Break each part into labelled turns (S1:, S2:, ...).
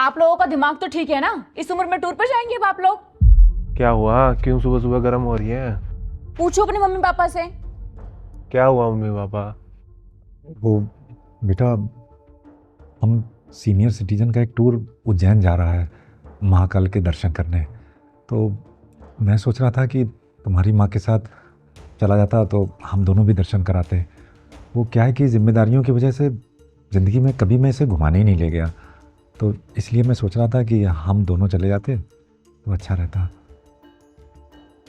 S1: आप लोगों का दिमाग तो ठीक है ना? इस उम्र में टूर पर जाएंगे अब आप लोग?
S2: क्या हुआ? क्यों सुबह सुबह गर्म हो रही है?
S1: पूछो अपने मम्मी पापा से।
S2: क्या हुआ मम्मी पापा?
S3: वो बेटा, हम सीनियर सिटीजन का एक टूर उज्जैन जा रहा है महाकाल के दर्शन करने। तो मैं सोच रहा था कि तुम्हारी माँ के साथ चला जाता तो हम दोनों भी दर्शन कराते। वो क्या है कि जिम्मेदारियों की वजह से ज़िंदगी में कभी मैं इसे घुमाने ही नहीं ले गया, तो इसलिए मैं सोच रहा था कि हम दोनों चले जाते तो अच्छा रहता।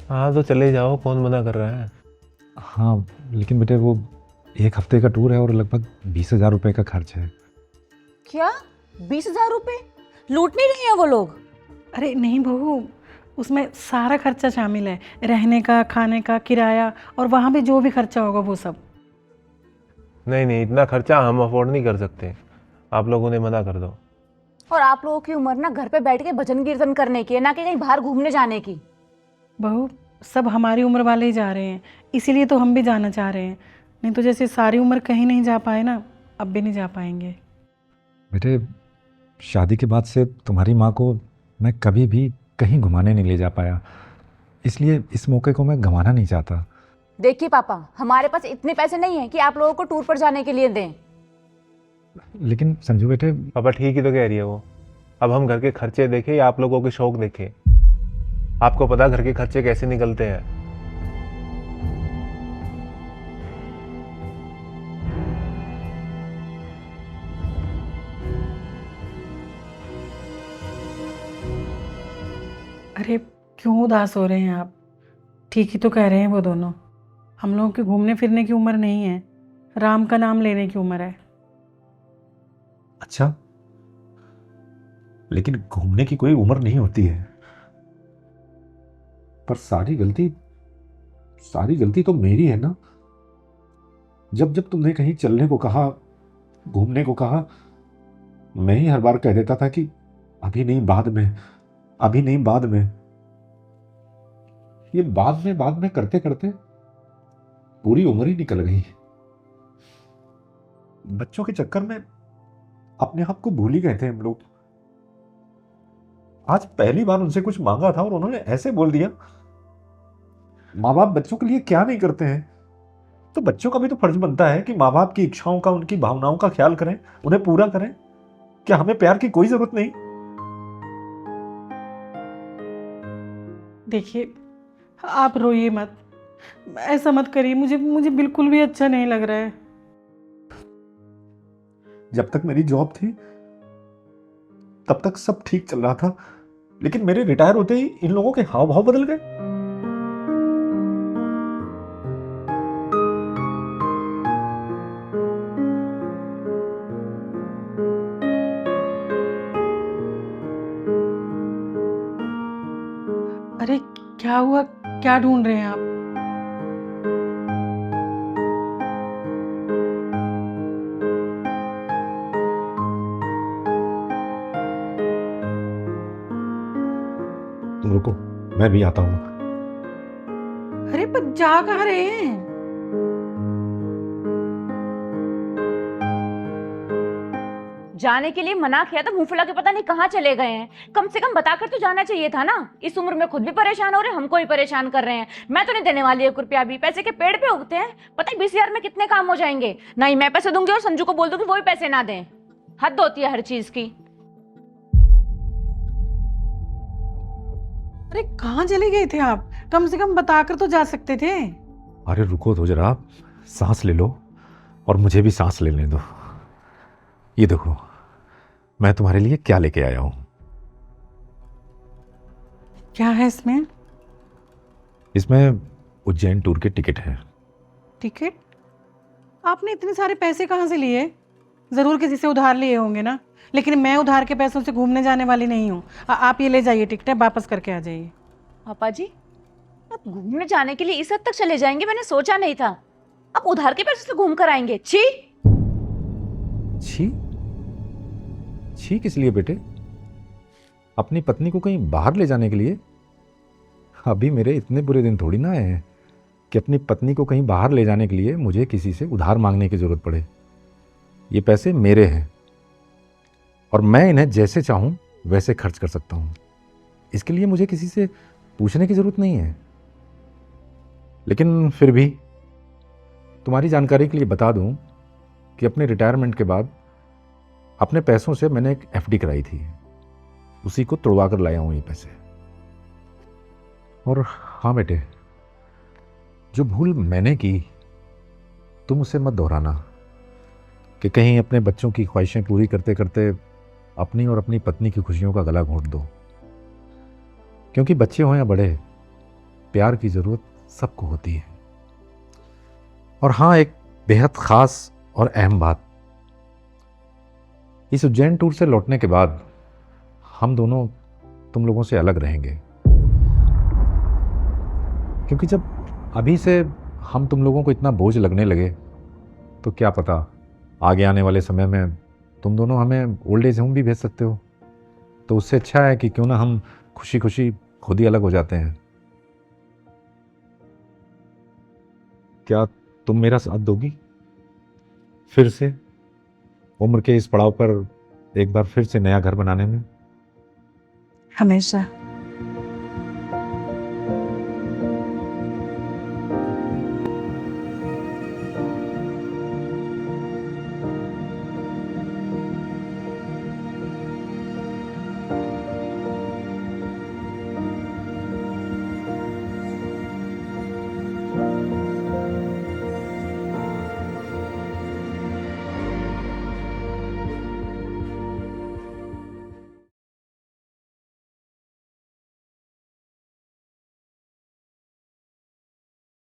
S2: हाँ तो चले जाओ, कौन मना कर रहा है?
S3: हाँ लेकिन बेटे वो 1 हफ्ते का टूर है और लगभग 20,000 रुपये का खर्च है।
S1: क्या 20,000 रुपए? लूट नहीं रहे हैं वो लोग?
S4: अरे नहीं बहू, उसमें सारा खर्चा शामिल है, रहने का, खाने का, किराया और वहाँ भी जो भी खर्चा होगा वो सब।
S2: नहीं नहीं, इतना खर्चा हम अफोर्ड नहीं कर सकते, आप लोगों ने मना कर दो।
S1: और आप लोगों की उम्र ना घर पे बैठ के भजन कीर्तन करने की है, ना कि कहीं बाहर घूमने जाने की।
S4: बहू सब हमारी उम्र वाले ही जा रहे हैं, इसीलिए तो हम भी जाना चाह रहे हैं। नहीं तो जैसे सारी उम्र कहीं नहीं जा पाए ना, अब भी नहीं जा पाएंगे।
S3: बेटे शादी के बाद से तुम्हारी माँ को मैं कभी भी कहीं घुमाने नहीं ले जा पाया, इसलिए इस मौके को मैं गंवाना नहीं चाहता।
S1: देखिए पापा, हमारे पास इतने पैसे नहीं है कि आप लोगों को टूर पर जाने के लिए दें।
S3: लेकिन संजू बेटे,
S2: पापा ठीक ही तो कह रही है वो। अब हम घर के खर्चे देखें या आप लोगों के शौक देखें? आपको पता घर के खर्चे कैसे निकलते हैं।
S4: अरे क्यों उदास हो रहे हैं आप? ठीक ही तो कह रहे हैं वो दोनों। हम लोगों की घूमने फिरने की उम्र नहीं है, राम का नाम लेने की उम्र है।
S3: अच्छा लेकिन घूमने की कोई उम्र नहीं होती है, पर सारी गलती तो मेरी है ना। जब जब तुमने कहीं चलने को कहा, घूमने को कहा, मैं ही हर बार कह देता था कि अभी नहीं बाद में, अभी नहीं बाद में। ये बाद में करते करते पूरी उम्र ही निकल गई। बच्चों के चक्कर में अपने आप को भूल ही गए थे हम लोग। आज पहली बार उनसे कुछ मांगा था और उन्होंने ऐसे बोल दिया। माँ बाप बच्चों के लिए क्या नहीं करते हैं, तो बच्चों का भी तो फर्ज बनता है कि माँ बाप की इच्छाओं का, उनकी भावनाओं का ख्याल करें, उन्हें पूरा करें। क्या हमें प्यार की कोई जरूरत नहीं?
S4: देखिए आप रोइए मत, ऐसा मत करिए, मुझे बिल्कुल भी अच्छा नहीं लग रहा है।
S3: जब तक मेरी जॉब थी तब तक सब ठीक चल रहा था, लेकिन मेरे रिटायर होते ही इन लोगों के हाव भाव बदल गए।
S4: अरे क्या हुआ, क्या ढूंढ रहे हैं आप?
S3: तुम रुको, मैं भी आता हूँ।
S4: अरे पर जा कहाँ रहे हैं?
S1: जाने के लिए मना किया तो मुंह फुला के पता नहीं कहाँ चले गए हैं। कम से कम बताकर तो जाना चाहिए था ना। इस उम्र में खुद भी परेशान हो रहे हैं, हमको भी परेशान कर रहे हैं। मैं तो नहीं देने वाली 1 रुपया भी। पैसे के पेड़ पे उगते हैं। पता है 20,000 में कितने काम हो जाएंगे। नहीं मैं पैसे दूंगी और संजू को बोल दूंगी वो भी पैसे ना दें। हद होती है हर चीज की।
S4: अरे कहाँ चले गए थे आप? कम से कम बताकर तो जा सकते थे।
S3: अरे रुको तो जरा, सांस ले लो और मुझे भी सांस लेने दो। ये देखो मैं तुम्हारे लिए क्या लेके आया हूं।
S4: क्या है इसमें?
S3: इसमें उज्जैन टूर के टिकट है।
S4: टिकट? आपने इतने सारे पैसे कहाँ से लिए? जरूर किसी से उधार लिए होंगे ना। लेकिन मैं उधार के पैसों से घूमने जाने वाली नहीं हूँ। आप ये ले जाइए टिकट, है वापस करके आ जाइए।
S1: पापा जी आप घूमने जाने के लिए इस हद तक चले जाएंगे? मैंने सोचा नहीं था। आप उधार के पैसे से घूम कर आएंगे? छी
S3: छी छी किस लिए बेटे? अपनी पत्नी को कहीं बाहर ले जाने के लिए? अभी मेरे इतने बुरे दिन थोड़ी ना आए हैं कि अपनी पत्नी को कहीं बाहर ले जाने के लिए मुझे किसी से उधार मांगने की जरूरत पड़े। ये पैसे मेरे हैं और मैं इन्हें जैसे चाहूं वैसे खर्च कर सकता हूँ। इसके लिए मुझे किसी से पूछने की ज़रूरत नहीं है। लेकिन फिर भी तुम्हारी जानकारी के लिए बता दूं कि अपने रिटायरमेंट के बाद अपने पैसों से मैंने एक एफडी कराई थी, उसी को तुड़वा कर लाया हूँ ये पैसे। और हाँ बेटे, जो भूल मैंने की तुम उसे मत दोहराना कि कहीं अपने बच्चों की ख्वाहिशें पूरी करते करते अपनी और अपनी पत्नी की खुशियों का गला घोंट दो। क्योंकि बच्चे हों या बड़े, प्यार की ज़रूरत सबको होती है। और हाँ, एक बेहद ख़ास और अहम बात, इस उज्जैन टूर से लौटने के बाद हम दोनों तुम लोगों से अलग रहेंगे। क्योंकि जब अभी से हम तुम लोगों को इतना बोझ लगने लगे तो क्या पता आगे आने वाले समय में तुम दोनों हमें ओल्ड एज होम भी भेज सकते हो। तो उससे अच्छा है कि क्यों ना हम खुशी खुशी खुद ही अलग हो जाते हैं। क्या तुम मेरा साथ दोगी फिर से उम्र के इस पड़ाव पर एक बार फिर से नया घर बनाने में?
S4: हमेशा।